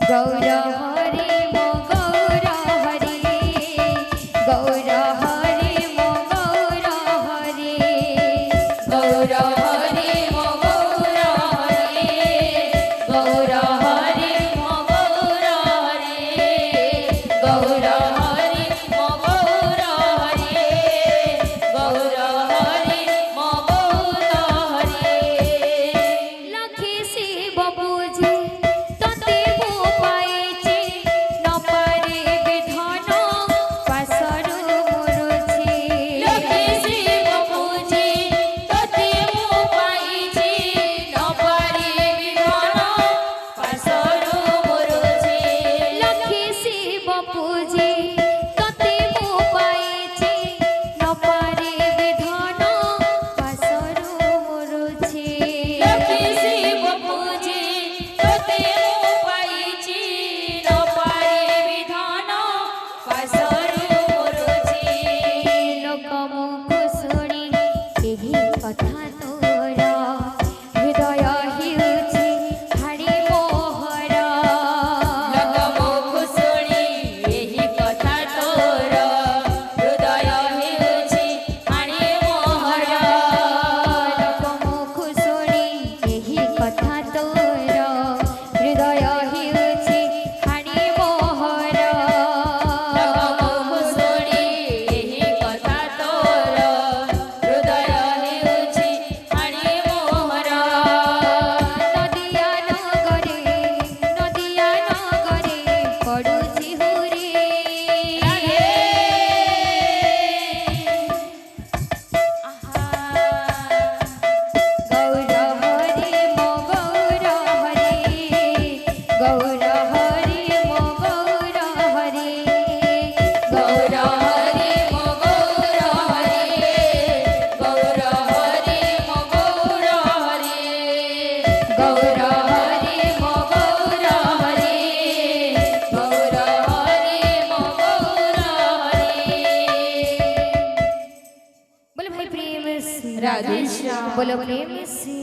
गौर हरि मो गौर हरि गौर हरि मो गौर हरि गौर हरि मो गौर हरि गौर हरि मो गौर हरि गौर हरि मो गौर हरि गौर हरि मो गौर हरि लखी शिव पूजे तते मो पाइछि न पारे विधान पासरु मोरुछि लखी शिव पूजे तते मो पाइछि न पारे विधान पासरु मोरुछि लखी शिव पूजे तते मो पाइछि न पारे विधान पासरु मोरुछि लखी शिव पूजे तते मो पाइछि न पारे विधान पासरु मोरुछि लोक मुख शुणी एही कथा तोर हृदय हिउछि हाड़ी मोहर लोक मुख शुणी एही कथा तोर हृदय हिउछि हाड़ी मोहर लोक मुख शुणी एही कथा तोर हृदय हिउछि हाड़ी मोहर लोक मुख शुणी एही कथा तोर हृदय हिउछि हाड़ी मोहर नदिया नगरे पडुछि हुरी गौर हरि मो गौर हरि गौर हरि मो गौर हरि गौर हरि मो गौर हरि गौर हरि मो गौर हरि गौर हरि मो गौर हरि गौर हरि मो गौर हरि बोलो भाई प्रेम से राधे श्याम बोलो प्रेम से।